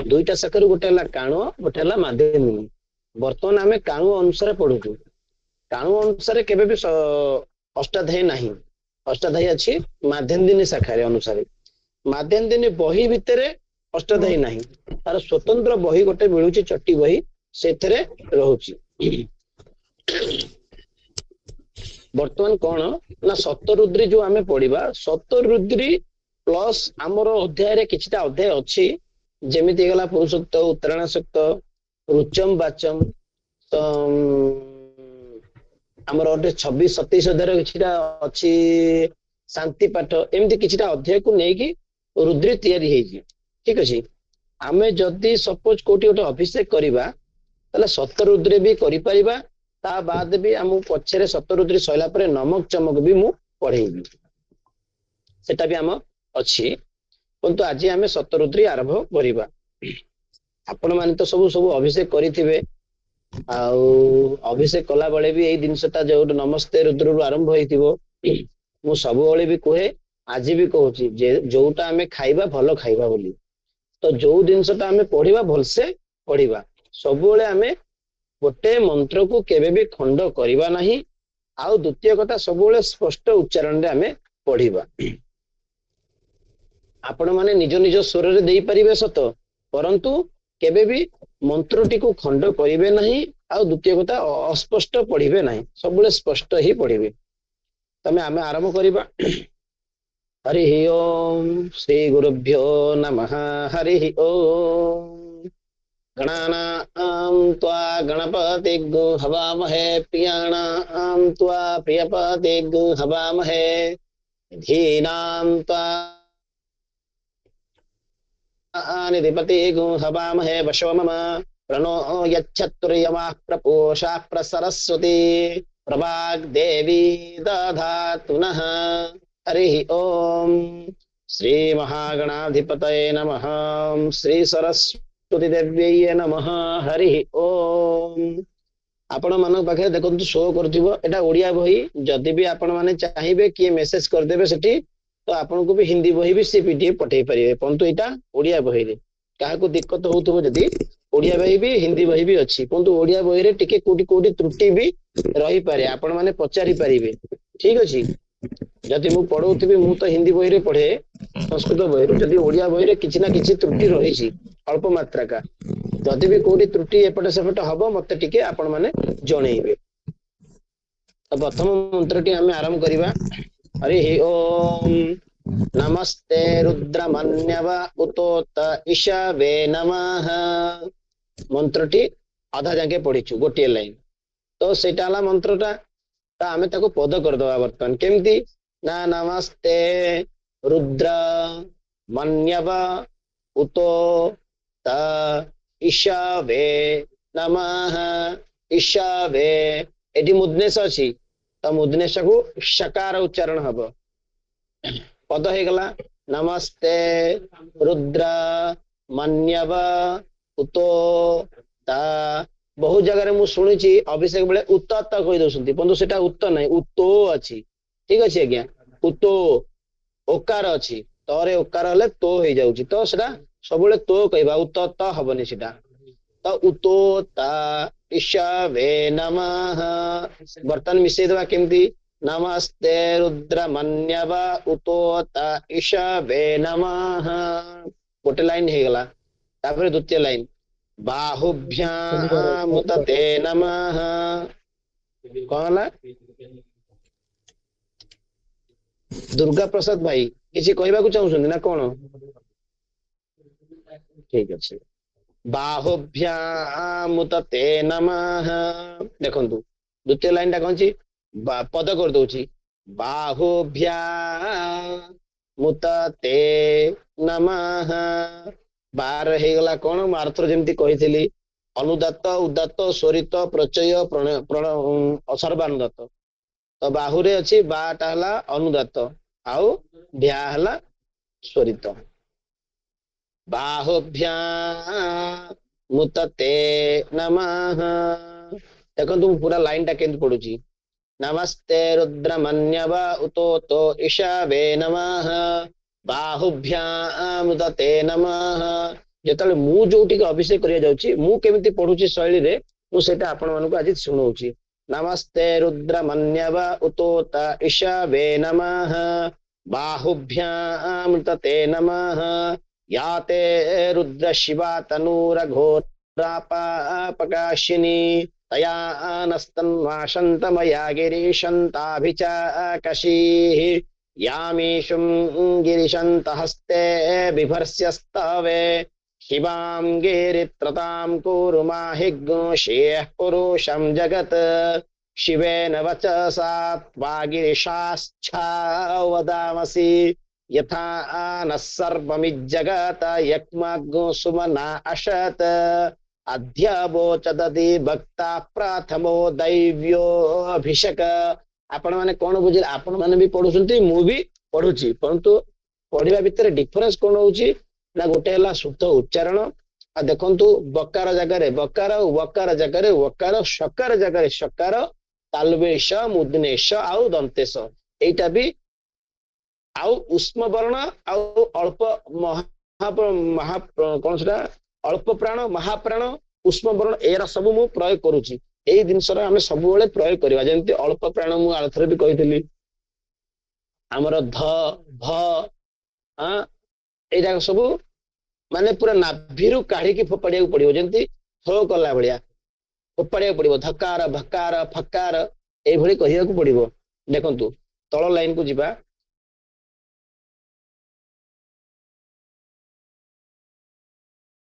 दुईटा शाखा गोटे काणुआ गोटे माध्यन्दिनी बर्तमान आम काणुआ अनुसार पढ़ुचु काणु अनुसार केबे भी अष्टाध्यायी नहीं अष्टाध्यायी अच्छी माध्यन्दिनी शाखा अनुसार माध्यन्दिनी बही भितर अष्टाध्यायी नहीं तार स्वतंत्र बही गोटे मिलूची चट्टी बही से रोची बर्तमान कौन ना सतरुद्री जो आम पढ़ा सतरुद्री प्लस आमर अध्याय किछिटा अध्याय अच्छी जेमिति गला पुरुषोक्त उत्तरायणाशक्त रुचम बाचम आमर 26-27 अध्याय किछिटा अच्छी शांति पाठ एमती किछिटा अध्याय को लेकिन रुद्री तैयारी हेजी ठीक अच्छे आमे जदि सपोज कोटी गोटे अभिषेक करवा ताले सतरुद्री भी करि परिबा ता बाद भी आम पछरे सतरुद्री सैला परे नमक चमक भी मु पढ़ेबी सेटा भी आम अच्छी परंतु आज आम सतरुद्री आरंभ करवा आपण माने तो सब सब अभिषेक करिथिबे अभिषेक कला बेले भी यही जिनसटा जो नमस्ते रुद्र आरंभ होइथिबो मु सब बेले भी कहे आज भी कहूची जे जोटा आम खाइबा भल खाइबा बोली तो जो जिनसटा आम पढ़ा भलसे पढ़ा सब बेले आम गोटे मंत्र को केबे भी खंड करवा नहीं आउ द्वितीय कथा सब बेले स्पष्ट उच्चारण रे आम पढ़ा आपण माने निज निज स्वर रे देई परिबे सत परंतु केबे भी मंत्रटी को खंड करिवे नहीं आउ द्वितीय कथा अस्पष्ट पढ़िबे नहीं सब बेले स्पष्ट ही पढ़िबे तमे आमे आरंभ करिबा हरि ओम श्री गुरुभ्यो नमः हरि ओम गणानां त्वा गणपतिग् हवामहे प्रियाणां त्वा प्रियपतिग् हवामहे धीनां त्वा निधिपतिग् हवामहे वशो मम प्रणो यच्छत्तुर्यमाः प्रपूषा प्रसरस्वती प्रभाग्देवी दधातु नः हरि ओम श्री महागणाधिपतये नमः श्री सरस्वती देव्यै नमः हरि ओम आपण मान पाखे देखंतु शो करथिबो एटा ओडिया बही जदि भी आपण माने चाहिबे कि मेसेज कर देबे सेठी तो आपण को भी हिंदी बही भी से पीडीएफ पठेई परिबे परंतु एटा ओडिया बही रे काहा को दिक्कत होउथबो जदि ओडिया बही भी हिंदी बही भी अच्छी परंतु ओडिया बही रे टिके कोटी कोटी त्रुटि भी रही पारे आपण माने पचारि परिबे ठीक अछि जदि मु पढ़ौथिबी मु तो हिंदी बही रे पढ़े संस्कृत बही रे जदि ओडिया बही रे किछि ना किछि त्रुटि रहिछि अल्प मात्रा का जदि भी कोटी त्रुटि एपटे सेपटे हबो मते टिके आपण माने जणेइबे तो प्रथम मंत्रटी हमें आरंभ करिबा हरि ओम नमस्ते रुद्रमन्यव उतोत ईशावे नमः मंत्रटी आधा जाके पढ़िछु गोटे लाइन तो सेटा हला मंत्रटा तो आमे ताको पद कर दवा वर्तमान केमती ना नमस्ते रुद्र मन्यव उतो त ईशावे नमः ईशावे एटी मुद्नेश अछि तो मुद्नेश को शकार उच्चारण हबो पद हे गला नमस्ते रुद्र मन्यव उतो ता बहुत जगह मु शुणी अभिषेक बेले उत कही दौरान परंतु सेटा उत नहीं उतो अच्छी ठीक अच्छे आज्ञा उतो ओकार अच्छी तरे ओकार हेले तो हो जाऊँगी तो सेटा सब तो कहवा उत त हबनी सेटा तो उतो ता ईशावे नमः बर्तमान मिसई देवा केमती नमस्ते रुद्र मन्यव उतो ता ईशावे नमः गोटे लाइन हे गला तापर द्वितीय लाइन बाहुभ्यामुतते नमः कौन दुर्गा प्रसाद भाई किसी कहबा को चाहूछन ना कौन ठीक अच्छे बाहुभ्यामुतते नमः देखंतु द्वितीय लाइन टा कौन पद कर दउची बाहुभ्यामुतते नमः बार हे गला कौन मार्थ जेमती कही अनुदात उदात स्वरित प्रचय असर्वानुदात तो बाहुरे अच्छी बाटा हला अनुदात आउ भ्या हला स्वरित बाहुभ्यामुतते नमः देखो तुम पूरा लाइन टा केंद्र पड़ुची नमस्ते रुद्रमन्यव उतोतो ईशावे नमः बाहुभ्यामुतते नमः ଯେତେବେଳେ ମୁଁ ଯୋଉଠିକି ଅଭିଷେକ କରିବା ଯାଉଛି ମୁଁ କେମିତି ପଢୁଛି ଶୈଳୀରେ ମୁଁ ସେଇଟା ଆପଣ ମାନଙ୍କୁ ଆଜି ଶୁଣଉଛି। ନମସ୍ତେ ରୁଦ୍ରମନ୍ୟବ ଉତୋତ ଇଷାବେ ନମଃ ବାହୁଭ୍ୟାଂ ତତେ ନମଃ याते रुद्र शिवा तनूरघोरापापकाशिनी तया नस्तन्वाशन्तमया गिरीशन्ताभिचाकशीः यामीशुं गिरिशन्तहस्ते बिभर्स्यस्तवे शिवां गिरित्रतां कुरु माहिग्श्रेयः पुरुषं जगत् शिवेन वचसा त्वा गिरिशाच्छा वदामसि यथा न सर्वमिज्जगत यक्मग् सुमना अशत अध्यवोचदति भक्ता प्रथमो दैव्यो अभिषेक। आपण माने कोन बुझिले आपण माने भी पढुछंती मु भी पढुची परंतु पढिबा भितर डिफरेंस कोन होउची ना गोटे हला शुद्ध उच्चारण आ देखंतु बकार जगह रे बकार वकार जगह रे वकार शकार जगह रे शकार तालवेश मुदनेश आउ दंतेश एटा भी आउ उष्म वर्ण आउ अल्प महा कौन से अल्प प्राण महाप्राण उष्म वर्ण एरा सब मु प्रयोग करूची एई जिनसर आमे सब बेले प्रयोग करबा जेंति अल्प प्राण मु आलथरे भी कहितली हमर ध भ आ एजा सब माने पूरा नाभिरु काढी की फोपाडिया पड़िबो जेंति थो कला भलिया फोपाडिया पड़िबो धकार भकार फकार एई भली कहिया को पड़िबो। देखंतु तळ लाइन को जिबा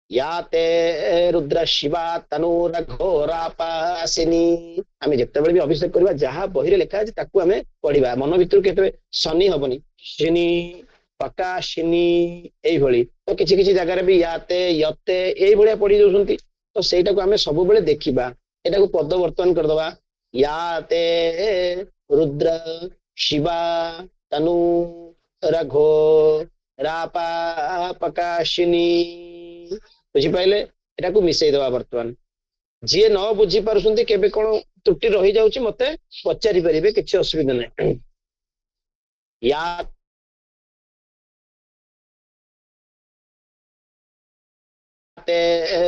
याते रुद्र शिवा तनूरघोरापासिनी आमे जेतेबेले भी अभिषेक करबा जहा बहिरे लेखा अछि ताकू आमे पढिबा मन भितर केते शनि हबनी शिनी प्रकाशिनी एई भली तो किछि किछि जगह रे भी याते यते एई भलिया पढि जोसंती तो सेटा को आमे सब बेले देखिबा एटा को पद वर्तन कर दबा याते रुद्र शिवा तनु रघो रापापकाशिनी बुझी पाइले एटा को मिसई दबा वर्तमान जे न बुझी पारुसंती केबे कोन त्रुटि रही जाउची मते पचारि परिबे किछि असुविधा नै या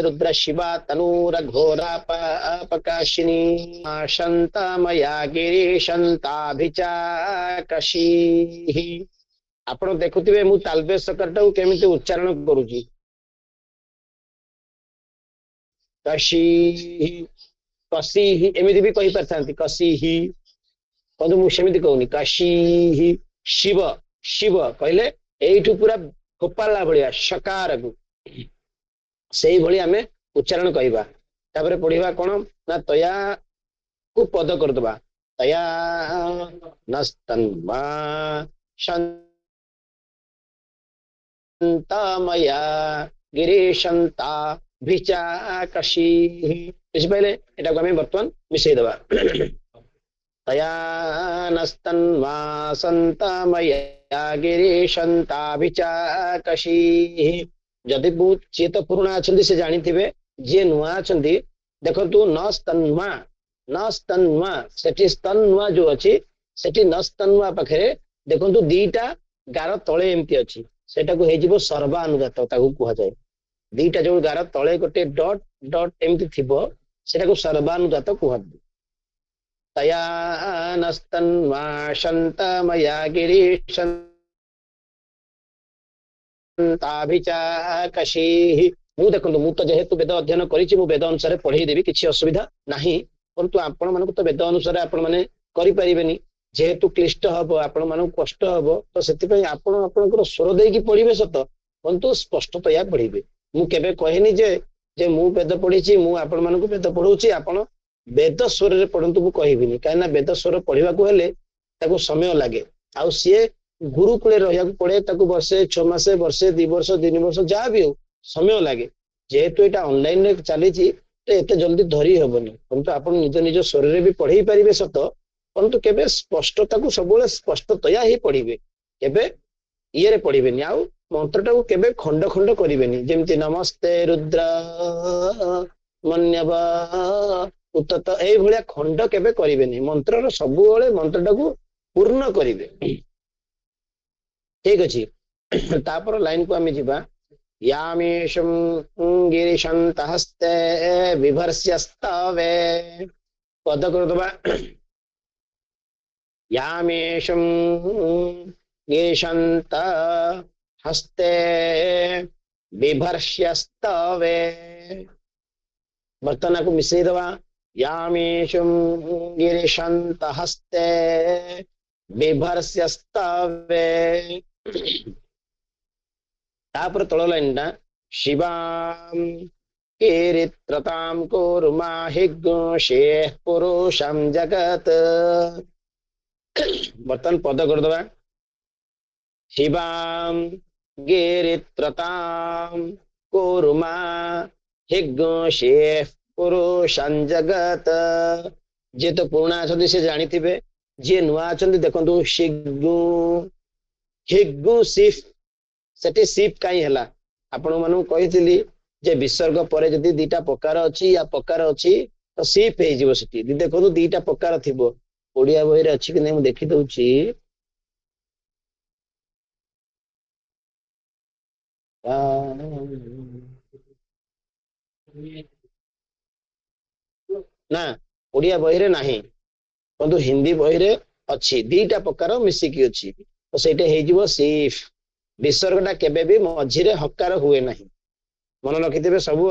रुद्र शिवा तनूरघोरापापकाशिनी शांतामया गिरीशन्ताभिचाकशीः आपण देखुथिबे मु तालबेस सकरटा को केमिति उच्चारण करूची कशी कसी एमती भी कही पारथांती कसी कहतु मुझे कहूनी कशी शिव शिव कहले एठू पूरा फोपाला भलिया शकार को सेही भली आमे उच्चारण कहिबा तापरे पढिबा कोन ना तया को पद कर दबा तया नस्तन्वा शांतामया गिरीशन्ता भिचाकशी बुझिपाइले एटा को आमे वर्तमान मिसई दबा तया नस्तन्वा सन्तामया गिरीशन्ता भिचाकशी जदि बहुत सी तो पुराणा अच्छा से जानी थे जी नुआ अच्छा देखु न स्तन्वा सेठी स्तन्वा जो अच्छी सेठी न स्तन्वा पाखे देखु दीटा गार तले एमती अच्छी सेटा को हो सर्वानुदात कह जाए दीटा जो गार तले गोटे डट डट एमती थिबो सेटा को सर्वानुदात कहते तया नस्तन्वा शांतामया गिरीशं मु देखो मु तो जेहेतु वेद अध्ययन करिछि मु वेद अनुसार पढ़ेई देबी किछि असुविधा नाही परंतु आपण मानक तो वेद अनुसार आपण माने करि परिबेनी जेहेतु क्लिष्ट हबो आपण मानक कष्ट हबो तो सेति पई आपण आपनकर स्वर देकी पढिबे सत परंतु स्पष्ट तो या पढिबे मु केबे कहेनी जे मु वेद पढिछि मु आपण मानक वेद पढौछि आपण वेद स्वर रे पढंतु मु कहिबिनी कायना वेद स्वर पढिबा को हेले ताको समय लागे आ सिए गुरुकुल रहा पड़े वर्षे 6 मास वर्षे 2 वर्ष 3 वर्ष जहाँ भी हो समय लगे जेहेतु यहाँ ऑनलाइन रे चली तो एत जल्दी धरी हेनी परंतु आप निज निज स्वर रे भी पढ़े पारे सत परंतु केबे स्पष्टता को सब स्पष्टतया ही पढ़े केबे ये पढ़े आउ मंत्रटा को केबे खंड खंड करेनि जमती नमस्ते रुद्र मन्यव उतत यही भाया खंड केबे करेनि मंत्र सब मंत्रटा को पूर्ण करेंगे ठीक अच्छे तापर लाइन को आम जा यामेषुं गिरिशन्तहस्ते बिभर्ष्यस्तवे पद करदबा यामेषुं गिरिशन्त हस्ते बिभर्ष्यस्तवे बर्तन को मिसई दवा यामेषुं गिरिशन्तहस्ते बिभर्ष्यस्तवे तापर तळ लाइन टा शिवां कीरित्रतां कुर्माहिगुषे पुरुषं जगत बर्तन पद कर दवा शिवां गिरित्रतां कुर्मा हिगुषे पुरुषं जगत जे तो पुराणा अछंती से जानी थिबे जे नुआ अछंती देखंतु हिगु हिगु सिफ सेठी सिप काई हला आपण मानु कहितली जे विसर्ग परे जदी दीटा प्रकार अछि या प्रकार अछि तो सिप हे जिवो सेठी देखो दीटा प्रकार थिबो ओडिया बही रे अछि कि नै मु देखि दउछि ना ओडिया बही रे नाही परंतु हिंदी बही रे अछि दीटा प्रकार मिसिकी अछि तो सेटे हे जिवो सिफ विसर्गटा केबे भी मझिरे हकार हुए नहीं मन रखिथे सब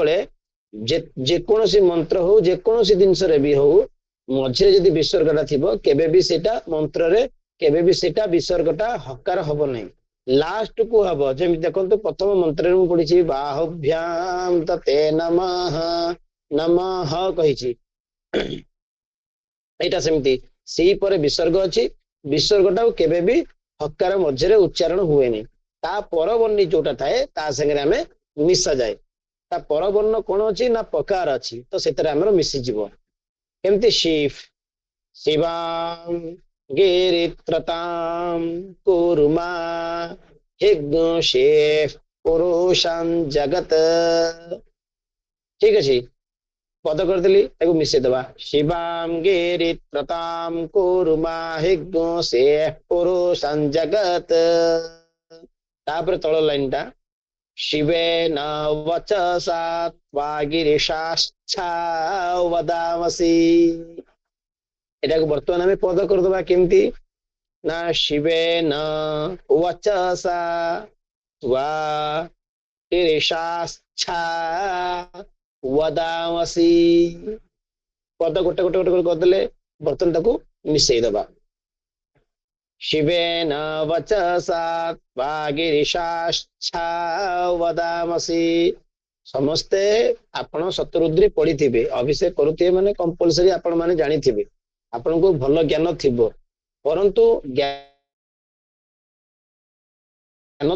जेकोसी मंत्र हो जेकोसी जिनस भी हो मझिरे जदि विसर्गटा थिबो केबे भी सेटा मंत्र रे केबे भी सेटा विसर्गटा हकार हबो नहीं लास्ट को हबो जेमि देखंतु प्रथम मंत्र रे मु पढिछि बाहुभ्याम तते नमः नमः कहिछि एटा सेमति सेही परे विसर्ग अछि विसर्गटा केबे भी हकार मझिरे उच्चारण हुए नहीं ता परवर्णी जोटा थाए ता संगे हमें मिसा जाए ता परवर्ण कौन अच्छी ना प्रकार अच्छी तो से मिसी जीव केमती शिव शिवां गिरित्रतां कुर्मा हिग्षे पुरुषं जगत ठीक अच्छे पद करदेली मिसे दबा शिवां गिरित्रतां कुर्मा हिग्षे पुरुषं जगत तापर तळ लाइन टा शिवेन वचसा त्वा गिरिशाच्छा वदामसि एटा को वर्तमान हमें पद कर दबा केमती ना शिवेन वचसा त्वा गिरिशाच्छा वदामसि पद गोटे गोटे गोटे कर देले वर्तमान ताको मिसई दबा शिवेन वचसा त्वा गिरिशाच्छा वदामसि समस्ते आपण शतरुद्री पढ़ी अभिषेक करुथिबे माने कंपलसरी आपण माने जानी थिबे आपण को भल ज्ञान थिबो परंतु ज्ञान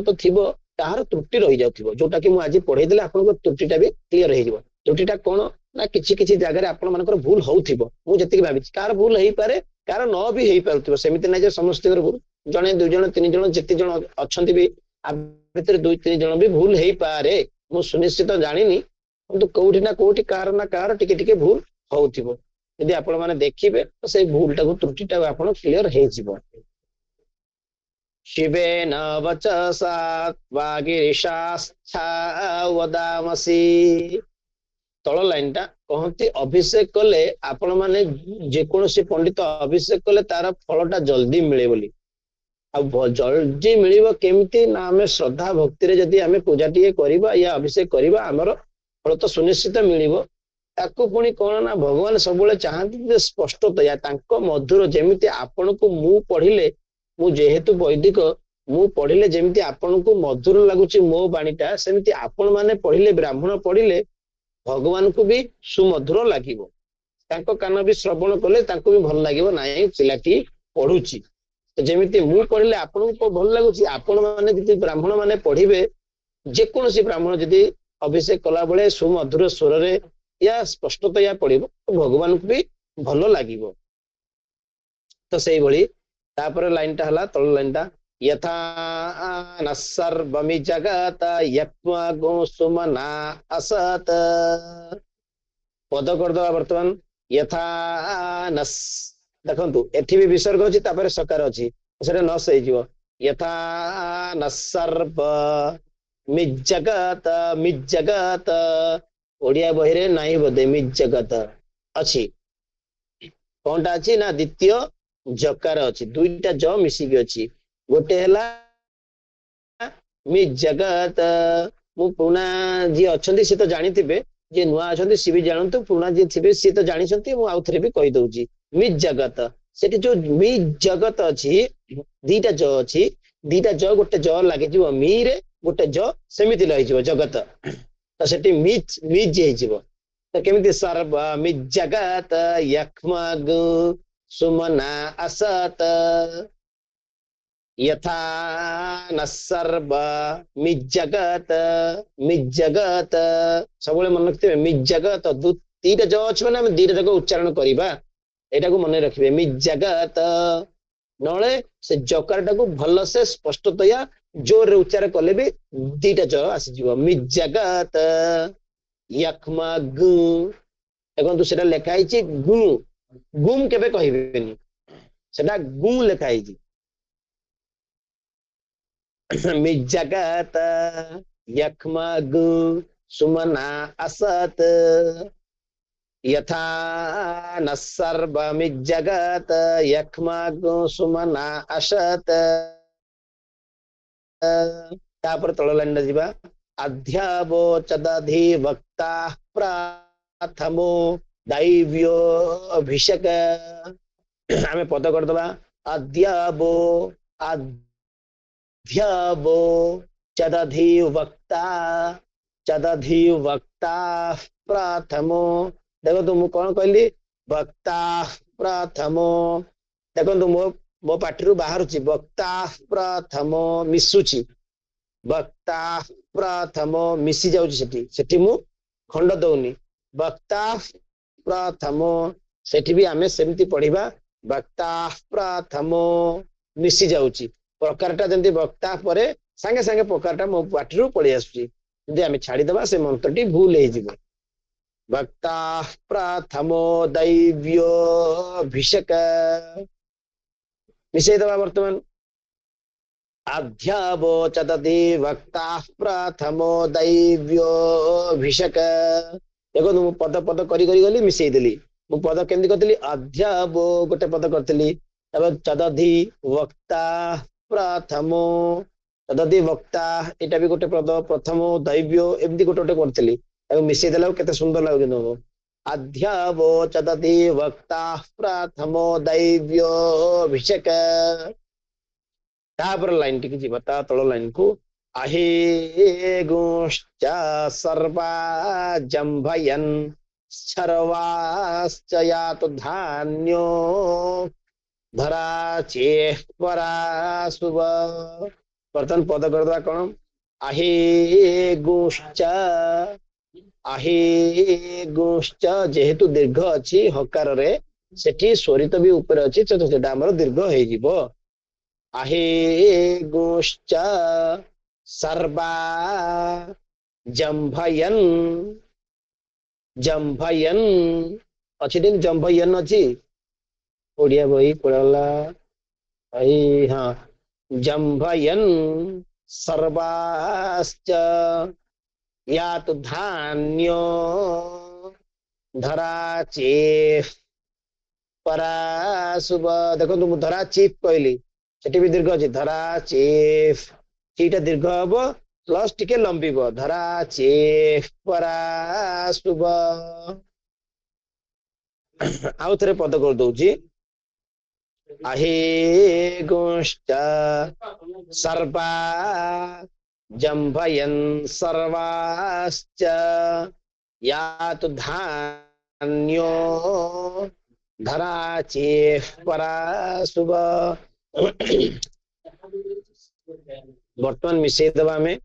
तो थिबो ताहार त्रुटि रही जाउथिबो जोटा कि मु आज पढ़ै देले आपण को त्रुटिटा भी क्लियर हे जिवो त्रुटिटा कोन ना किछि किछि जागा रे आपण मानकर भूल होउथिबो मु जति भाबी कार भूल हेई पारे कार न भी हेई पारुथिबो सेमिति नै जे समस्त भूल जने दुई जन तीन जन जति जन अछंती भी भीतर दुई तीन जन भी भूल हेई पारे मु सुनिश्चित जानिनी किंतु कोठी ना कोठी कार ना कार टिके टिके भूल होउथिबो यदि आपण माने देखिबे तो से भूलटा को त्रुटिटा आपण क्लियर हेई जिवो शिवेन वचसा त्वा गिरिशाच्छा वदामसि तଳ लाइन टा कहती अभिषेक कले आपण माने जेकोसी पंडित अभिषेक कले तार फलटा जल्दी मिले बोली आ जल्दी मिलिबो केमती ना हमें श्रद्धा भक्ति रे जदी हमें पूजा टिए करबा या अभिषेक करबा हमर फल तो सुनिश्चित मिलिबो ताकू पुनी कोन ना भगवान सबले चाहନ୍ତି जे स्पष्टतया तांको मधुर जेमिति आपण को मु पढिले मु जेहेतु वैदिक मु पढिले जेमिति आपण को मधुर लागुची मो बाणीटा सेमिति आपण माने पढिले ब्राह्मण पढिले भगवान को भी सुमधुर लागिबो तांको कान भी श्रवण कले तांको भी भल लागिबो नाही चिलाटी पढुची तो जेमिति मु पढिले आपन को भल लागुची आपण माने जति ब्राह्मण माने पढिबे जे कोनोसी ब्राह्मण जति अभिषेक कला बेले सुमधुर स्वर रे या स्पष्टतया पढिबो तो भगवान को भी भल लागिबो तो सेही भली तापर लाइन टा हला तळ लाइन टा यथा न सर्वमि जगत यत्वा गोसुमना असत पद कर दवा वर्तमान यथा न देखंतु एठी भी विसर्ग अछि तापर सकार अछि सेटा न सही जिवो यथा न सर्व मिज्जगत मिज्जगत ओडिया बही रे नहीं बोधे मिज्जगत अच्छी कौनटा अच्छी ना द्वितीय जकार अच्छी दुईटा ज मिसिकी अच्छी गोटे हला मिज्जगत मु पुना जी अच्छी सी तो जानी जे नुआ अच्छा सी भी जानतु पुना जी थे सी तो जानी मु आउ थे भी कही दउची मिज्जगत सेठी जो मिज्जगत अच्छी दीटा ज अच्छी दीटा ज गोटे ज लगे मी रे गोटे ज सेमिति लगे जगत तो सेठी मिज मिज तो केमिति सर्व मिज्जगत यक्मग सुमना असत यथा न सर्व मिज्जगत मिज्जगत सब मन रखिए मिज्जगत दीटा ज अच्छे मैंने दीटा जगह उच्चारण करवा यहाँ को मन रखिए मिज्जगत नले से जकार टाक भल से स्पष्टतया जोर उच्चार कले भी दीटा ज आसीज मिज्जगत यक्मा गु देखो सेटा लेखाई गु गुम केबे कहबेनी सेटा गु लेखाई मिज्जगत यक्मा गु सुमना असत यथा न सर्व मिज्जगत यक्मा गु सुमना असत तापर तळ लाइन जीवा अध्यावो चदधि वक्ता प्रथमो दैव्यो अभिषेक आमे पद कर दबा अध्यावो अध्यावो चदधि वक्ता प्रथमो देखो तुम कौन कहली वक्ता प्रथमो देखो मो मो पार्टी बाहर वक्ता प्रथम मिसुची वक्ता प्रथम मिसी जाऊँगी मु खंड दौनी वक्ता प्रथम सेठी भी आमे सेमती पढ़िबा वक्ता प्रथम मिसी जाऊँगी प्रकारटा जंती वक्ता परे सांगे सांगे प्रकारटा मो पार्टी पड़ी आसुची जदि आमे छाड़ीदबा से मंत्रटी भूल हो जिवो वक्ता प्रथमो दैव्यो अभिषेक मिशे दबा वर्तमान अध्यावो चदधि वक्ता प्रथमो दैव्यो अभिषेक देखो मु पद पद करी करी गली मिशे देली मु पद केमती करतली अध्यावो गोटे पद करतली तब चदधि वक्ता प्रथमो चदधि वक्ता एटा भी गोटे पद प्रथमो दैव्यो एमती गोटे गोटे करतली तब मिशे देला केते सुंदर लागो किनो अध्यावो चदधि वक्ता प्रथमो दैव्यो अभिषेक तापर लाइन टी जीवा ता तळ लाइन को आहे गुश्च सर्वा जंभयन सर्वाश्च यातु धान्यो धरा चेह परा शुभ वर्तमान पद करदा कोन आहे गुश्च जेहेतु दीर्घ अछि हकार रे सेठी स्वरित भी ऊपर अछि तो सेटा हमर दीर्घ हे जिवो आहे गुश्च सर्वा जंभयन जंभयन अच्छी दिन जंभयन अच्छी ओडिया बही पढ़ला आई हाँ जंभयन सर्वाश्च यातु धान्यो धरा चेफ परा शुभ देखो तुम धरा चीफ कहली सेठी भी दीर्घ अच्छी धरा चेफ चीटा दीर्घ हम प्लस टिके लंबिब धरा चेफ परा शुभ आउ थे पद कर दौची आहे गुश्च सर्वा जंभयन सर्वाश्च यातु धान्यो धरा चेफ परा शुभ वर्तमान मिशे दबा में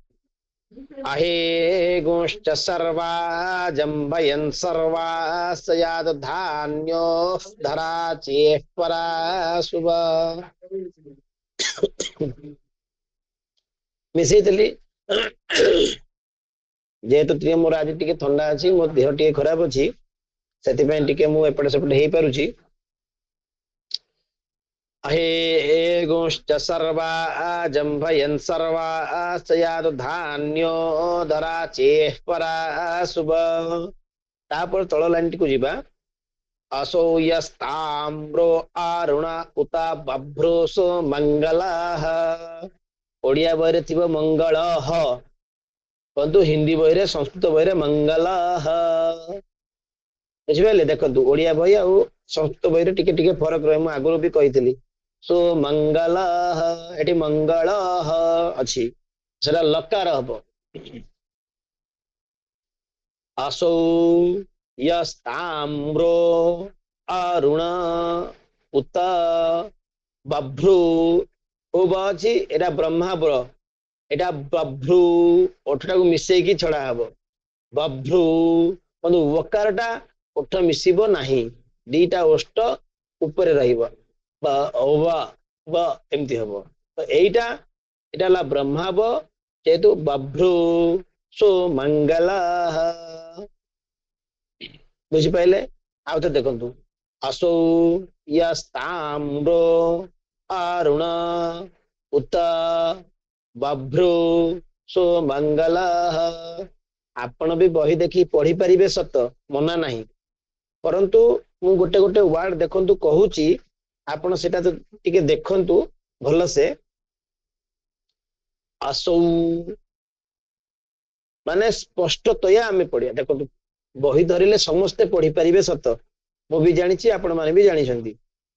आहे गुश्च सर्वा जंभयन सर्वाश्च यातु धान्यो धरा चेह परा शुभ मिशे देली जेहेतु टे मोर आज टिके ठंडा अच्छी मो देह टिके खराब अच्छी से टिके मु एपटे सेपटे हो पारुची अहेगुंश्च सर्वा जम्भयन् सर्वाश्च यादु धान्यो धरा चेह परा शुभ तापर तଳ लाइन टी को जिबा असौयस्ताम्रो आरुण उता बभ्रोसो मंगलाः ओडिया बहिरे थिबो मंगलः परंतु हिंदी बहिरे संस्कृत बहिरे मंगलाः बुझिपारे देखंतु ओडिया बहि आ संस्कृत बहिरे टिके टिके फरक रहे मु आगुरु भी कहितली सो मंगलाः एटी मंगलः अछि सेटा लकार हबो असौ यस्ताम्रो अरुण उत बभ्रु उबची एटा ब्रह्माब्र एटा बभ्रु ओठटा को मिसई की छड़ा हबो बभ्रु बंधु वकारटा ओठ मिसिबो नाही दीटा ओष्ट ऊपर रहिबो ब ओवा ब एमती हबो तो एटा एटा ला ब्रह्माब जेतु बभ्रु सो मंगलाः बुझी पाइले आउ तो देखंतु असौ यस्ताम्रो अरुण उत बभ्रु सो मंगलाः आपण भी बही देखी पढ़ी पारिबे सत मना नहीं परंतु मु गोटे गोटे वर्ड देखंतु कहूची आपण सेटा तो टिके देखंतु भल से असौ माने स्पष्टतया आमे पढ़िया देखंतु बही धरिले समस्ते पढ़ी पारिबे सत मु भी जानिछि आपण माने भी जानिछंती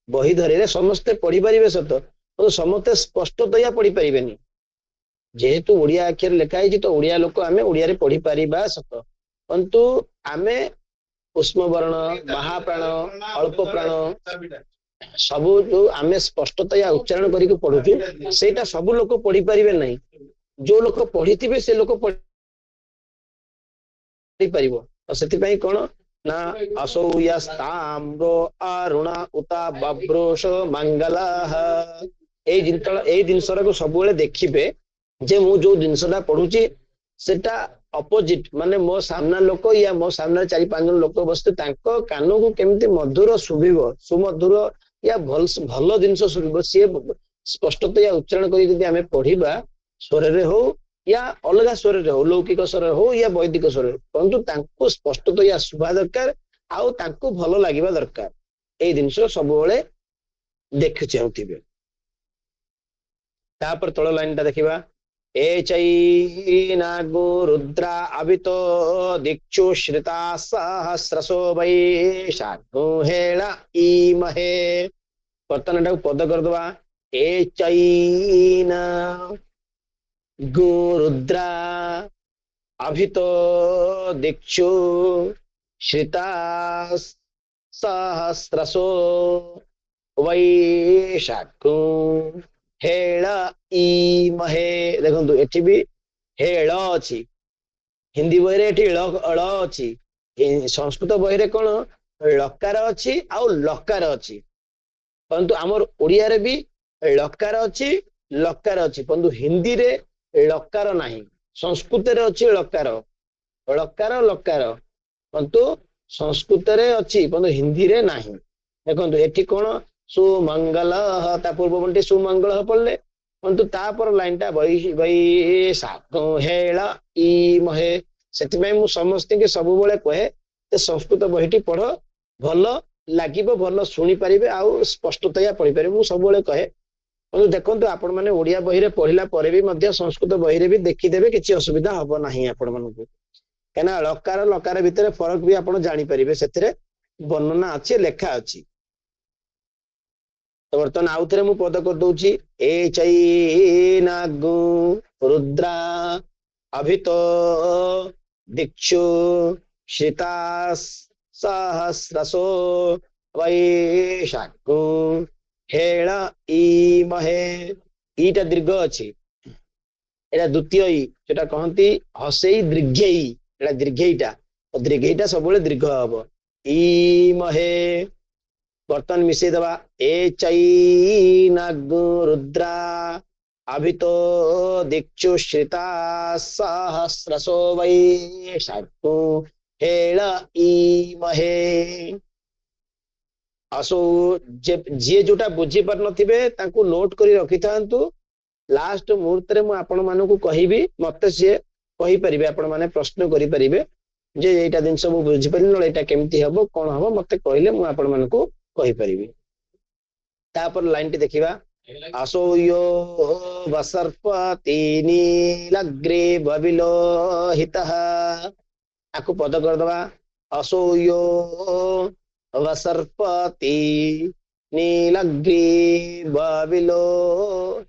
बही धरिले समस्ते पढ़ी पारिबे सत तो समस्ते स्पष्टतया पढ़ी पारिबेनी जेहेतु ओडिया अक्षर लिखा है तो ओडिया लोक आमे ओडिया रे पढ़ी पारिबा सत परंतु आमे उष्म वर्ण महाप्राण अल्प प्राण सबु जो आमे स्पष्टतया उच्चारण करिक पढुछु सेटा सब लोक पढ़ी पारिबे नहीं जो लोक पढ़िथिबे से लोक पढ़ी पारिबो तो सेति पई कोन ना असौ यस्ताम्रो अरुण उता बभ्रोष मंगलाः ए जिनसरा को सब बेले देखिबे जे मु जो जिनसटा पढुची सेटा अपोजिट माने मो सामना लोक या मो सामना 4-5 जन लोक बसते तांको कानो को केमती मधुर सुबिबो सुमधुर या भल जिनस सुबिबो से स्पष्टतया उच्चारण करी जदि आमे पढिबा स्वर रे हो या अलग स्वर रे हो लौकिक स्वर हो या वैदिक स्वर परंतु तांको स्पष्टतया सुभा दरकार आउ तांको भल लागिबा दरकार ए जिनस सब बेले देख चाहुथिबे तापर तळ लाइन ता देखिबा ए चैनागो रुद्रा अभितो दिक्षु श्रिता सहस्रसो वैशाखो हेला इमहे वर्तमान एटा पद कर दबा ए चैना गो रुद्रा अभितो दिक्षु श्रिता सहस्रसो वैशाखो हेल इमहे देखंतु एठी भी हेल अछि हिंदी बहिरे एठी अळ अछि संस्कृत बहिरे कोन लकार अछि आ लकार अछि परंतु हमर ओडिया रे भी लकार अछि लकार अछि परंतु हिंदी रे लकार नाही संस्कृत रे अछि लकार लकार लकार परंतु संस्कृत रे अछि परंतु हिंदी रे नाही देखंतु एठी कोन सुमंगल ता पूर्व बंटी सुमंगल पड़ले परंतु तापर लाइन टा वै साधु हेला इमहे सेति में मु समस्त के सब बेले कहे ते संस्कृत बहिटी पढ़ भल लागिबो भल सुनी परिबे आ स्पष्टतया पढ़ी परिबे मु सब बेले कहे परंतु देखंतु आपण माने ओडिया बहि रे पढ़िला परे भी मध्य संस्कृत बहि रे भी देखि देबे किछि असुविधा हबो नाही आपण मानकु केना लकार लकार भितरे फरक भी आपण जानि परिबे सेतिरे वर्णना अछि लेखा अछि तो बर्तमान आउ थे पद कर दूची ए चैनागु रुद्रा अभितो दिक्षु श्रिता सहस्रसो वैशाखु हेल इमहे ईटा दीर्घ अच्छी एटा द्वितीय ई जोटा कहती हसई दीर्घई एटा दीर्घईटा दीर्घईटा सब दीर्घ हम इमहे बर्तन मिसई दबा ए चैनागु रुद्रा अभितो दिक्षु श्रिता सहस्रसो वैशाखु हेल इमहे असो जी जोटा बुझी पार नथिबे तांकू नोट करी रखि थांतु लास्ट मुहूर्त रे मु आपण मानकू कहिबी मते से कहि परिबे आपण माने प्रश्न करि परिबे जे एटा दिन सब बुझी परिन न एटा केमती हबो कोन हबो मते कहले मु आपण मानकू कहि परिबी तापर लाइन टी देखिबा असोयो वसर्पतीनि लग्रे बबिलो हितः आकु पद कर दबा असोयो वसर्पति नीलग्री बबिलो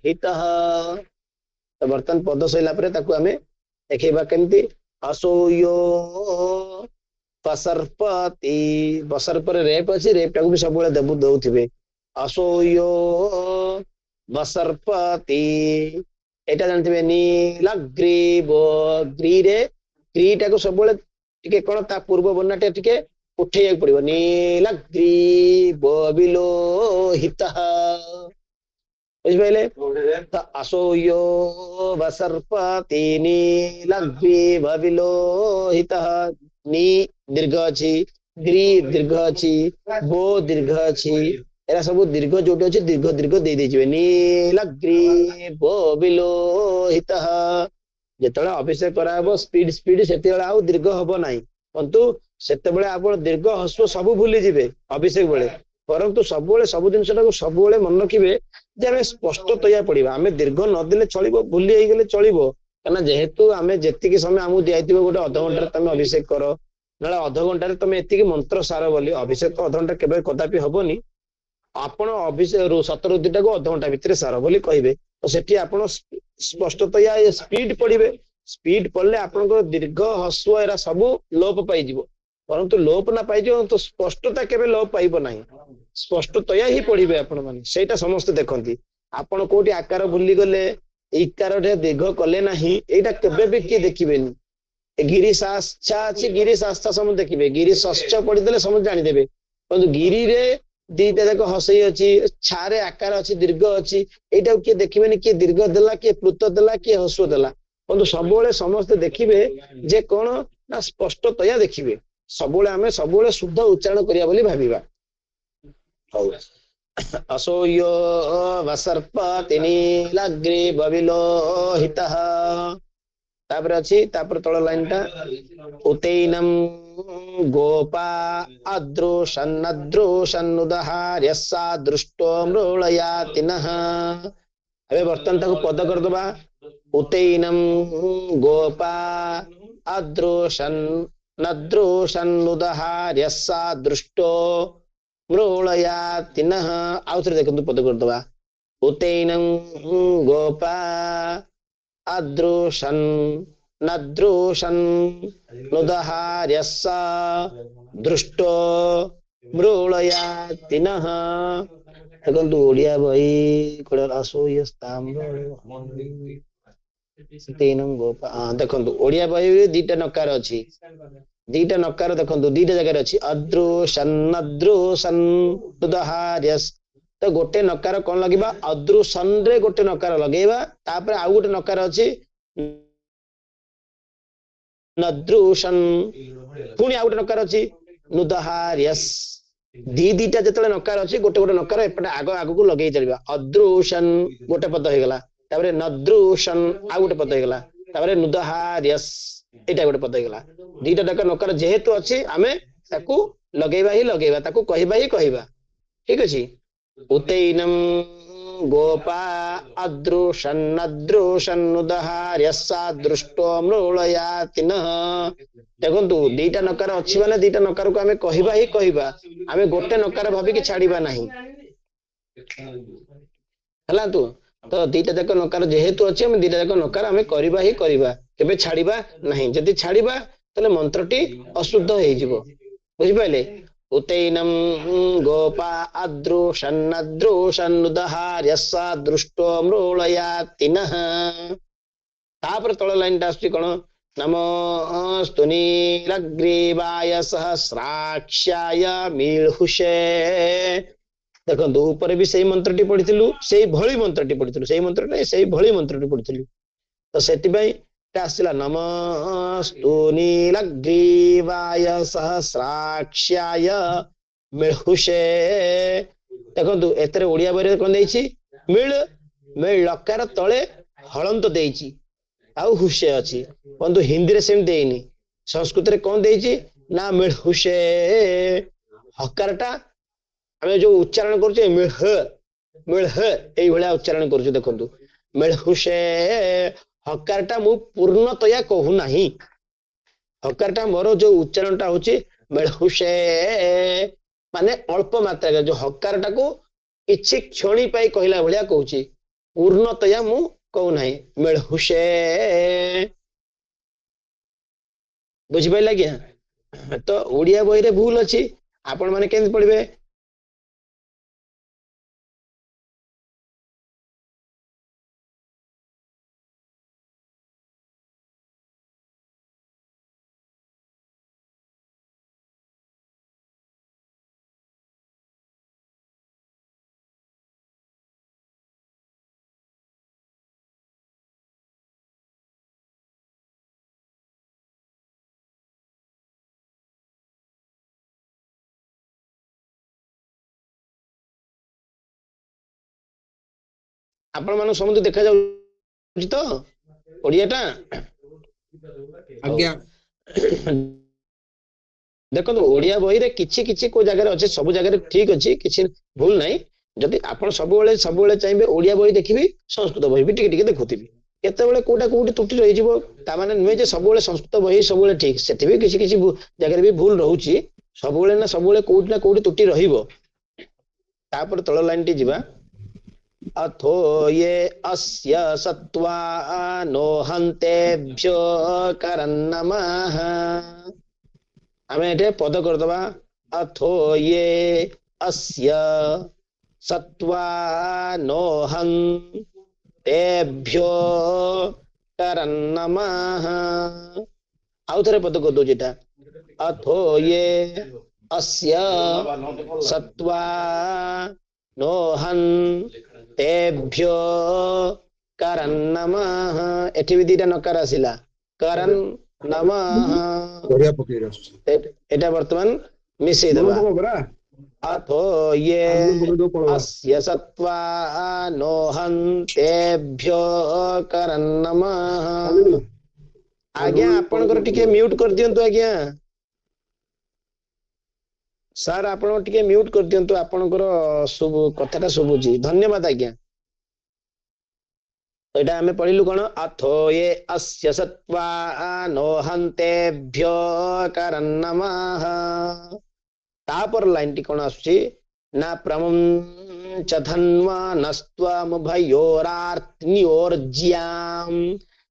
हितः तो बर्तन पद सैला परे ताकू हमें देखिबा केमती असोयो वसर्पति बसर पर रेप अछि रेप टाकू भी सब बेले देबु दउथिबे असोयो वसर्पति एटा जानथिबे नीलग्रीव ग्री रे ग्री टाकू सब बेले टिके कोन ता पूर्व वर्णटे टिके उठेय पड़िबो नीलग्रीव बिलो हितः बुझिपाइले त असोयो वसर्पति नीलग्रीव बिलो हितः नी दीर्घ अछि ग्री दीर्घ अछि बो दीर्घ अछि एरा सब दीर्घ जोटे अछि दीर्घ दीर्घ दे देजिबे नीलग्रीव बिलो हितः जेतले अभिषेक कराबो स्पीड स्पीड सेतेले आउ दीर्घ हबो नाही परंतु सेतेबेले आपण दीर्घ हस्व सब भूली जिवे अभिषेक बेले परंतु सब बेले सब जिनसटा को सब बेले मन रखिबे जे हमें स्पष्ट तया पड़िबा हमें दीर्घ न दिले चलिबो भूली हे गेले चलिबो कना जेहेतु हमें जेतिकी समय हमु दियाइतिबो गोटे आधा घंटा तमे अभिषेक करो नले आधा घंटा तमे एतिकी मंत्र सार बोली अभिषेक तो आधा घंटा केबे कदापि हबोनी आपण अभिषेक 17 रुद्रटा को आधा घंटा भितर सार बोली कहिबे तो सेठी आपण स्पष्टतया स्पीड पड़िबे स्पीड पड़ले आपनको दीर्घ हस्व एरा सब लोप पाई जिवो परंतु लोप ना पाई जिवो तो स्पष्टता केबे लोप पाइबो नाही स्पष्टतया ही पढ़िबे आपण माने सेटा समस्त देखंती आपण कोठी आकार भूली गले इकार रे दीर्घ कले नाही एटा केबे भी की देखिबेनी गिरी शास्त्रा अछि गिरी शास्त्रा सम देखिबे गिरी षष्ठ पढ़ी देले समझ जानि देबे परंतु गिरी रे दीटा जाक हसई अछि छारे आकार अछि दीर्घ अछि एटा के देखिबेनी के दीर्घ देला के प्लुत देला के हस्व देला परंतु सबोले समस्त देखिबे जे कोन ना स्पष्टतया देखिबे सबोले हमें सबोले शुद्ध उच्चारण करिया बोली भाबिबा हौ असोयो वसर्पति नीलग्री बबिलो हितः तापर अछि तापर तळ लाइन टा उतैनम गोपा अद्रोषन्नद्रोषन्नुदहार्यस्सा दृष्टो मृळयातिनः अबे बर्तन ताको पद कर दबा उतैनम गोपा अद्रोषन्नद्रोषन्नुदहार्यस्सा दृष्टो मृळयातिनः आउ थरे देखंतु पद कर दबा उतैनम गोपा अद्रोषन् नद्रोषन् नुदहार्यस्सा दृष्टो मृळयातिनः देखंतु ओडिया बही कोडा असोयस्ताम्र तेनम गोपा देखंतु ओडिया बही दीटा नकार अछि दीटा नकार देखंतु दीटा जगह अछि अद्रोषन् नद्रोषन् नुदहार्यस् तो गोटे नकार कौन लगे अदृशन रे गोटे नकार लगेबा तापर आउ गोटे नकार अछि नद्रुशन पुणी आउ गोटे नकार अछि नुदहार्यस दीटा जतले नकार अछि गोटे गोटे नकार एपटे आगो आगो को लगेई चलबा अदृशन गोटे पद हो गेला तापर नद्रुशन आउ गोटे पद हो गेला तापर नुदहार्यस एटा गोटे पद हो गेला दीटा नकार जेहेतु अछि हमें ताकू लगेबा ही लगेबा ताकू कहिबा ही कहिबा ठीक अछि उतैनम गोपा अद्रोषन्नद्रोषन्नुदहार्यस्सा दृष्टो मृळयातिनः देखंतु दीटा नकार अछि माने दीटा नकार को हमें कहिबा ही कहिबा हमें गोटे नकार भाबी कि छाड़ीबा नाही हला तो दीटा जाक नकार जेहेतु अछि हम दीटा जाक नकार हमें करिबा ही करिबा केबे छाड़ीबा नाही जदि छाड़ीबा तले मंत्रटी अशुद्ध हे जिवो बुझि पाइले उतैनम गोपा अद्रोषन्नद्रोषन्नुदहार्यस्सा दृष्टो मृळयातिनः तापर तळ लाइन टा आछि कोन नमोस्तु नीलग्रीवाय सहस्राक्षाय मीळहुषे देखंतु ऊपर भी सही मंत्रटी पढिथिलु सही भଳି मंत्रटी पढिथिलु सही मंत्र नै सही भଳି मंत्रटी पढिथिलु तो सेति पई आसला नमस्तु नीलग्रीवाय सहस्राक्षाय ମିଳୁଷେ ଦେଖନ୍ତୁ ଏଥିରେ ଓଡିଆ ବହିରେ କଣ ଦେଇଛି ମିଳ ମିଳ ଲକାର ତଳେ ହଳନ୍ତ ଦେଇଛି ଆଉ ହୁସେ ଅଛି କିନ୍ତୁ ହିନ୍ଦୀରେ ସେମିତି ଦେଇନି ସଂସ୍କୃତରେ କଣ ଦେଇଛି ନା ମିଳୁଷେ ହକାରଟା ଆମେ ଯୋଉ ଉଚ୍ଚାରଣ କରୁଛେ ମିଳ ଏଇଭଳିଆ ଉଚ୍ଚାରଣ କରୁଛୁ ଦେଖନ୍ତୁ ମିଳୁଷେ ହକାରଟା ମୁଁ ପୂର୍ଣ୍ଣତୟା କହୁନାହିଁ ହକାରଟା ମୋର ଯୋଉ ଉଚ୍ଚାରଣଟା ହଉଛି ମିଳୁଷେ ମାନେ ଅଳ୍ପ ମାତ୍ରାରେ ଯୋଉ ହକାରଟାକୁ କିଛି କ୍ଷଣି ପାଇଁ କହିଲା ଭଳିଆ କହୁଛି ପୂର୍ଣ୍ଣତୟା ମୁଁ କହୁନାହିଁ ମିଳୁଷେ ବୁଝିପାରିଲେ ଆଜ୍ଞା ତ ଓଡିଆ ବହିରେ ଭୁଲ ଅଛି ଆପଣ ମାନେ କେମିତି ପଢିବେ ଆପଣ ମାନଙ୍କୁ ସମସ୍ତେ ଦେଖା ଯାଉଛି ତ ଓଡିଆଟା ଆଜ୍ଞା ଦେଖନ୍ତୁ ଓଡିଆ ବହିରେ କିଛି କିଛି କୋଉ ଜାଗାରେ ଅଛି ସବୁ ଜାଗାରେ ଠିକ ଅଛି କିଛି ଭୁଲ ନାହିଁ ଯଦି ଆପଣ ସବୁବେଳେ ଚାହିଁବେ ଓଡିଆ ବହି ଦେଖିବି ସଂସ୍କୃତ ବହି ବି ଟିକେ ଟିକେ ଦେଖୁଥିବି କେତେବେଳେ କୋଉଟା କୋଉଠି ତ୍ରୁଟି ରହିଯିବ ତାମାନେ ନୁହେଁ ଯେ ସବୁବେଳେ ସଂସ୍କୃତ ବହି ସବୁବେଳେ ଠିକ ସେଠି ବି କିଛି କିଛି ଜାଗାରେ ବି ଭୁଲ ରହୁଛି ସବୁବେଳେ ନା କୋଉଠି ତ୍ରୁଟି ରହିବ ତାପରେ ତଳ ଲାଇନଟି ଯିବା अथो ये अस्य सत्वा नो हन्तेभ्यो करन्नमः आमे एटे पद करदबा अथो ये अस्य सत्वा नो हन्तेभ्यो करन्नमः आउ थरे पद कर दो जेटा अथो ये अस्य सत्वा नो हन्तेभ्यो करन्नमः एठी भी दीटा नकार आसिला करन्नमः बढिया पकेर आछी एटा वर्तमान मिसेई देबा अथो ये अस्य सत्वा नो हन्तेभ्यो करन्नमः आज्ञा आपनकर टिके म्यूट कर दियंतु आज्ञा सर आपण टिके म्यूट कर दियंतु आपनकर सब कथाटा सुबुची धन्यवाद आज्ञा एटा हमें पढ़िलु कोन अथो ये अस्य सत्वा नो हन्तेभ्यो करन्नमः तापर लाइन टी कोन आसुची ना प्रमुञ्च धन्वा नस्त्वमुभयोरार्त्न्योर्ज्याम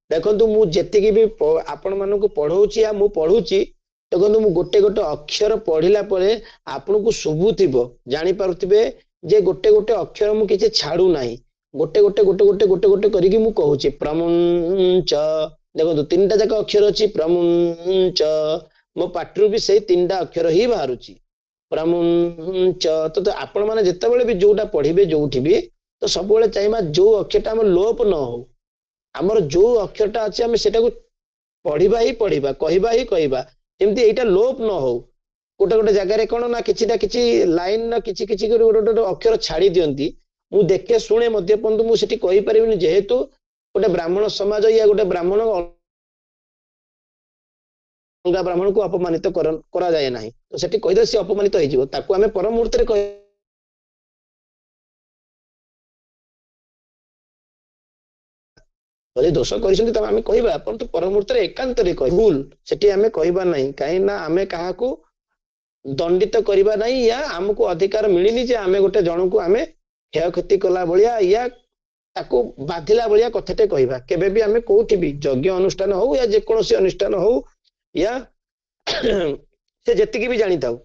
देखंतु मु जेतिकी भी आपण मानकु पढौची या मु पढुची देखंतु मु गोटे गोटे अक्षर पढ़िला परे आपनकु शुभुथिबो जानि पारुथिबे जे गोटे गोटे अक्षर मु किछि छाडू नाही गोटे गोटे गोटे गोटे गोटे गोटे करिकि मु कहूची प्रमुञ्च देखंतु तीनटा जाक अक्षर अछि प्रमुञ्च मो पाटरु भी सेही तीनटा अक्षर ही बाहरुची प्रमुञ्च तो आपण माने जेतेबेले भी जोटा पढ़िबे जोठी भी तो सबबेले चाहबा जो अक्षरटा हम लोप न हो हमर जो अक्षरटा अछि हम सेटा को पढ़िबा ही पढ़िबा कहिबा ही कहिबा जेमति एटा लोप न हो गोटे गोटे जगह कोन ना किछि लाइन ना किछि किछि गोटे अक्षर छाड़ी दियंती मु देखे शुणे मध्य पंतु मु सेठी कहि परिबिनी जेहेतु गोटे ब्राह्मण समाज या गोटे ब्राह्मण अलगा ब्राह्मण को अपमानित करा जाए नाही तो सेठी कहि से अपमानित हो जिवो ताकू हमें परम मुहूर्त रे यदि दोष करिसंती तब हमें कहिबा परंतु परम मुहूर्त रे एकांत रे कहि भूल सेठी हमें कहिबा नाही काहे ना हमें काहाकू दंडित करिबा नाही या हमको अधिकार मिलिनी जे हमें गोटे जण को हमें क्षय क्षति कला भलिया या ताकू बाधिला भलिया कथाटे कहिबा केबे भी हमें कोठी भी यज्ञ अनुष्ठान हो या जे कोनोसी अनुष्ठान हो या से जेतिकी भी जानि थाउ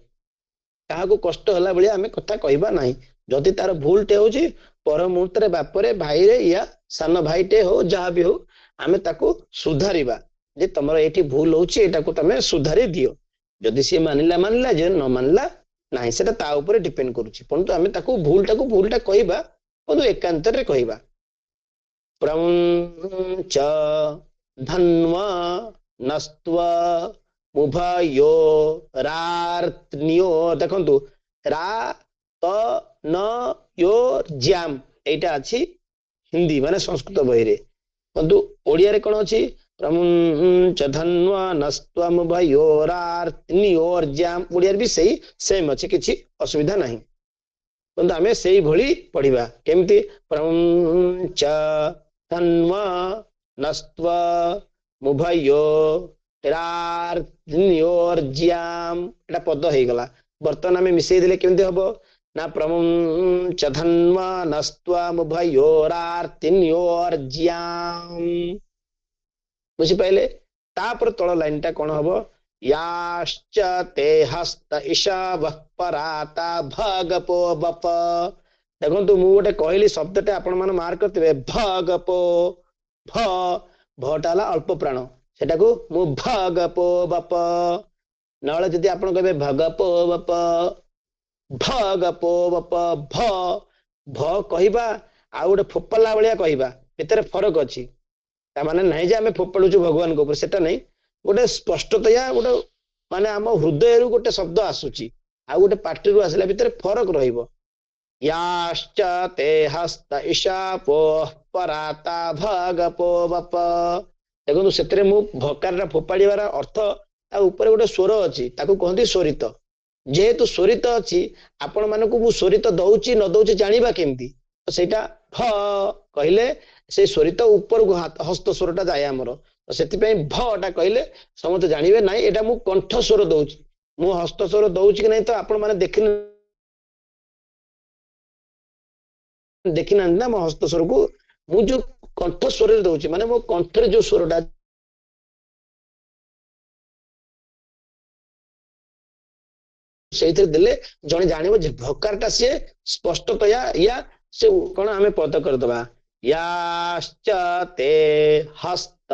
काहाकू कष्ट होला भलिया हमें कथा कहिबा नाही जदि तार भूलटे होची पर मुहूर्त रे बापरे भाई रे या सान भाईटे हो जहा भी हो हमें ताकू सुधारिबा जे तमरो एठी भूल होची एटा को तमे सुधारी दियो जदि से मानिला मानिला जे न मानिला नाही सेटा ता ऊपर डिपेंड करूची परंतु हमें ताकू भूलटा कहिबा परंतु एकांत रे कहिबा प्रमुञ्च धन्वा नस्त्वा उभयो रार्त्न्यो देखंतु रा त न योर ज्याम एटा अछि हिंदी माने संस्कृत बही रे किंतु ओडिया रे कोन अछि प्रमुंच धन्वा नस्त्वम भयोरार नियोर ज्याम ओडिया रे भी सही सेम अछि किछि असुविधा नहीं किंतु आमे सही भली पढिबा केमती प्रमुंच धन्वा नस्त्व मुभयो रार नियोर ज्याम एटा पद हे गला बर्तन आमे मिसई देले केमती हबो ना प्रमुंच धन्वा नस्त्वा मुभयोरार्तिन्योर ज्याम बुझी पाइले तापर तळ लाइन टा कोन हबो याश्च ते हस्त ईशावः पराता भगपो बप देखंतु मु गोटे कहली शब्दटे आपण मान मार्क करथिबे भगपो भ भटाला अल्प प्राण सेटाको मु भगपो बप नळे जदि आपण कहबे भगपो बप भगपो बप भ भ कहिबा आ गोटे फोपला भलिया कहिबा एतरे फरक अछि ता माने नहीं जे आमे फोपडुछु भगवान को ऊपर सेटा नहीं गोटे स्पष्टतया गोटे माने आम हृदय रु गोटे शब्द आसुची आ गोटे पार्टी रु आसला भितर फरक रहिबो याश्च ते हस्त ईशापो पराता भगपो बप देखो सेतरे मु भकारटा फोपाड़ीबार अर्थ ता ऊपर गोटे स्वर अछि ताकू कहंती स्वरित जेहेतु स्वरित अछि आपण मानकू मु स्वरित दउची न दउची जानिबा केमती तो सेटा भ कहले से स्वरित ऊपर को हस्त स्वरटा जाय हमर तो सेति पई भटा कहले समस्त जानिबे नाही एटा मु कंठ स्वर दउची मु हस्त स्वर दउची कि नहीं तो आपण माने देखिना ना मो हस्त स्वर को मु जो कंठ स्वर दउची माने मो कंठ रे जो स्वरटा सेइथे देले जणे जानिबो जे भकारटा से स्पष्टतया या से कोन आमे पद कर दबा याश्च ते हस्त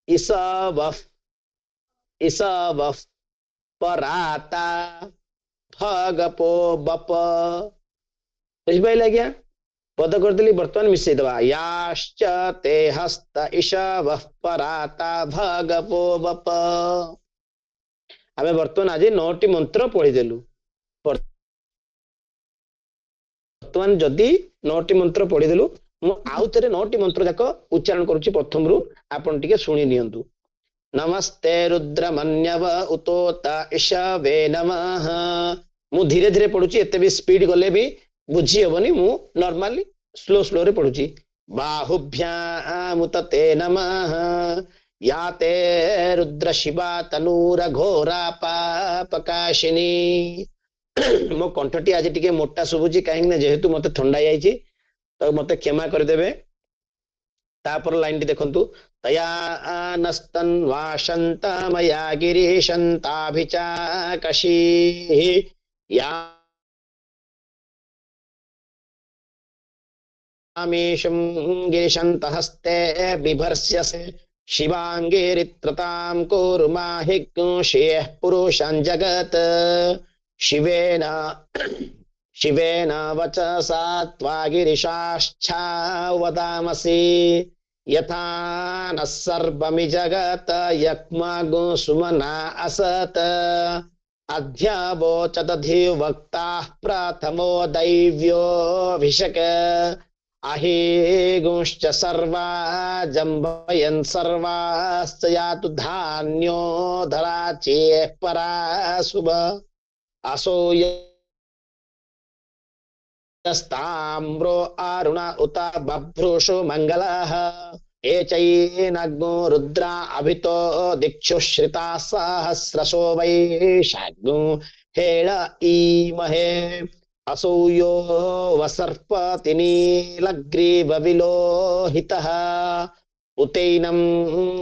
इसव पराता भगपो बप बुझिपाइला क्या पद करदेली वर्तमान मिसई दबा याश्च ते हस्त ईशव पराता भगपो बप आमे वर्तमान आज 9टी मंत्र पढ़ीदेलु वर्तमान जदि 9टी मंत्र पढ़ीदेलु मु आउ थरे 9टी मंत्र जाक उच्चारण करूची प्रथम रु आपण टिके सुनी नियंतु नमस्ते रुद्रमन्यव उतोत ईशवे नमः मु धीरे धीरे पढुची एते भी स्पीड गले भी बुझी हबनी मु नॉर्मली स्लो स्लो रे पढुची बाहुभ्याम उतते नमः याते रुद्र शिवा तनूर घोरा पापकाशिनी मो कंठटी आज टिके मोटा सुबुची काहे ने जेहेतु मते ठंडा जाईची तो मते क्षमा कर देबे तापर लाइन टी देखंतु तया नस्तन वाशंत मया गिरीशंताभिचा कशी या आमेशं गिरिशंत हस्ते बिभर्स्यसे शिवांगेरित्रतां कुर्माहिग्शेः पुरुषं जगत् शिवेन शिवेन वचसा त्वा गिरिशाश्चा वदामसि यथा नः सर्वमि जगत् यक्मागो सुमना असत् अध्यावोचदधिवक्ताः प्रथमो दैव्योऽभिषक अहेगुंश्च सर्वा जम्भयन् सर्वाश्च यातु धान्यो धराचेः पराशुभ असोयस्ताम्रो अरुण उत बभ्रुषु मङ्गलः एचैनग्नो रुद्रा अभितो दिक्षुश्रिता सहस्रशो वैशाग्नो हेळ ईमहे असौयो वसर्पतिनीलग्रीवविलोहितः उतैनं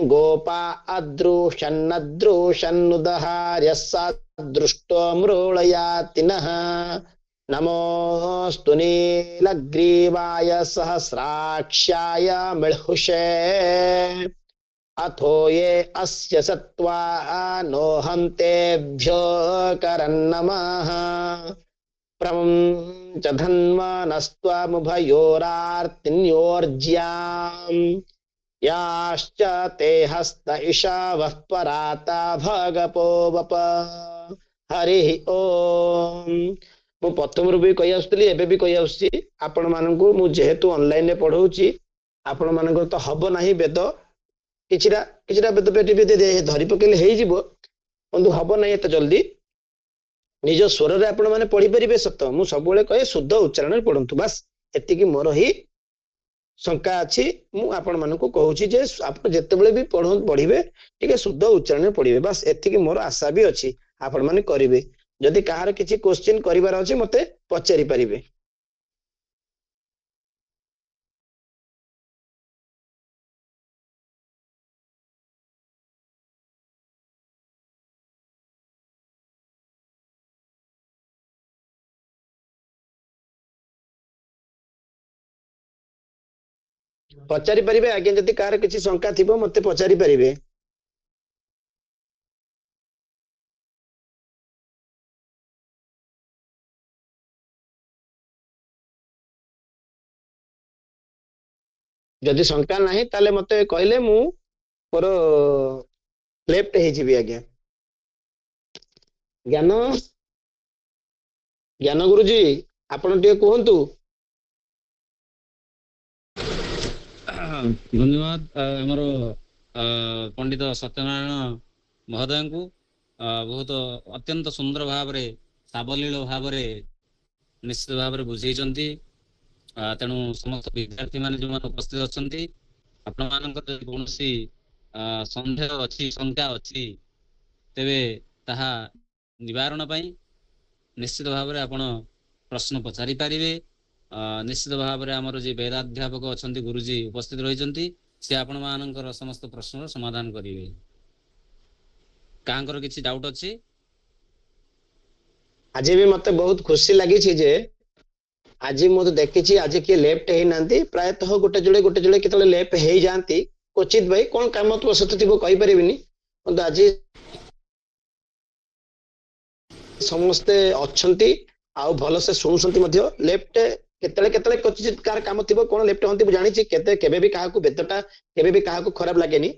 गोपा अदृशन्नदृशन्नुदहार्यः सदृष्टो मृळयातिनः नमोऽस्तु नीलग्रीवाय सहस्राक्ष्याय मिळ्हुषे अथो ये अस्य सत्त्वा नो हन्तेभ्यो करन्नमः प्रमुञ्च धन्वानस्त्वमुभयोरार्तिन्योर्ज्याम् याश्च ते हस्त ईशावः पराता भगपो वप हरिः ओम् ମୁଁ ପ୍ରଥମରୁ ବି କହି ଆସୁଥିଲି, ଏବେ ବି କହି ଆସୁଛି ଆପଣ ମାନଙ୍କୁ। ମୁଁ ଯେହେତୁ ଅନଲାଇନ ରେ ପଢଉଛି, ଆପଣ ମାନଙ୍କର ତ ହବ ନାହିଁ ବେଦ, କିଛିଟା କିଛିଟା ବେଦ ପେଟି ଧରି ପକେଇଲେ ହେଇଯିବ, କିନ୍ତୁ ହବ ନାହିଁ ଏତେ ଜଲ୍ଦି। ନିଜ ସ୍ୱରରେ ଆପଣ ମାନେ ପଢିପାରିବେ ସତ, ମୁଁ ସବୁବେଳେ କହେ ଶୁଦ୍ଧ ଉଚ୍ଚାରଣରେ ପଢନ୍ତୁ, ବାସ୍ ଏତିକି ମୋର ହିଁ ଶଙ୍କା ଅଛି। ମୁଁ ଆପଣ ମାନଙ୍କୁ କହୁଛି ଯେ ଆପଣ ଯେତେବେଳେ ବି ପଢିବେ ଟିକେ ଶୁଦ୍ଧ ଉଚ୍ଚାରଣରେ ପଢିବେ, ବାସ୍ ଏତିକି ମୋର ଆଶା ବି ଅଛି ଆପଣ ମାନେ କରିବେ। ଯଦି କାହାର କିଛି କ୍ୱେଶ୍ଚିନ୍ କରିବାର ଅଛି ମତେ ପଚାରି ପାରିବେ। ପଚାରି ପାରିବେ ଆଜ୍ଞା, ଯଦି କାହାର କିଛି ଶଙ୍କା ଥିବ ମତେ ପଚାରି ପାରିବେ। ଯଦି ଶଙ୍କା ନାହିଁ ତାହେଲେ ମତେ କହିଲେ ମୁଁ ମୋର ଲେଫ୍ଟ ହେଇଯିବି ଆଜ୍ଞା। ଜ୍ଞାନ ଜ୍ଞାନ ଗୁରୁଜୀ ଆପଣ ଟିକେ କୁହନ୍ତୁ। ଧନ୍ୟବାଦ ଆମର ପଣ୍ଡିତ ସତ୍ୟନାରାୟଣ ମହୋଦୟଙ୍କୁ ବହୁତ ଅତ୍ୟନ୍ତ ସୁନ୍ଦର ଭାବରେ ସାବଲୀଳ ଭାବରେ ନିଶ୍ଚିତ ଭାବରେ ବୁଝେଇଛନ୍ତି। ତେଣୁ ସମସ୍ତ ବିଦ୍ୟାର୍ଥୀ ମାନେ ଯେଉଁମାନେ ଉପସ୍ଥିତ ଅଛନ୍ତି, ଆପଣମାନଙ୍କର ଯଦି କୌଣସି ସନ୍ଦେହ ଅଛି, ଶଙ୍କା ଅଛି, ତେବେ ତାହା ନିବାରଣ ପାଇଁ ନିଶ୍ଚିତ ଭାବରେ ଆପଣ ପ୍ରଶ୍ନ ପଚାରି ପାରିବେ। ନିଶ୍ଚିତ ଭାବରେ ଆମର ଯେ ବେଦାଧ୍ୟାପକ ଅଛନ୍ତି ଗୁରୁଜୀ ଉପସ୍ଥିତ ରହିଛନ୍ତି, ସେ ଆପଣ ମାନଙ୍କର ସମସ୍ତ ପ୍ରଶ୍ନର ସମାଧାନ କରିବେ। କାହାଙ୍କର କିଛି ଡାଉଟ୍ ଅଛି? ଆଜି ବି ମତେ ବହୁତ ଖୁସି ଲାଗିଛି ଯେ ଆଜି ମୁଁ ତ ଦେଖିଛି ଆଜି କିଏ ଲେଫ୍ଟ ହେଇନାହାନ୍ତି, ପ୍ରାୟତଃ ଗୋଟେ ଯୋଡେ କେତେବେଳେ ଲେଫ୍ଟ ହେଇଯାଆନ୍ତି, କ୍ୱଚିତ ଭାଇ କଣ କାମ ବଶତ ଥିବ କହିପାରିବିନି, କିନ୍ତୁ ଆଜି ସମସ୍ତେ ଅଛନ୍ତି ଆଉ ଭଲସେ ଶୁଣୁଛନ୍ତି ମଧ୍ୟ। ଲେଫ୍ଟ କେତେବେଳେ କେତେବେଳେ କ୍ୱଚିତ କାହାର କାମ ଥିବ କଣ ଲେଫ୍ଟ ହନ୍ତି, ମୁଁ ଜାଣିଛି କେବେ ବି କାହାକୁ ବେଦଟା କେବେ ବି କାହାକୁ ଖରାପ ଲାଗେନି।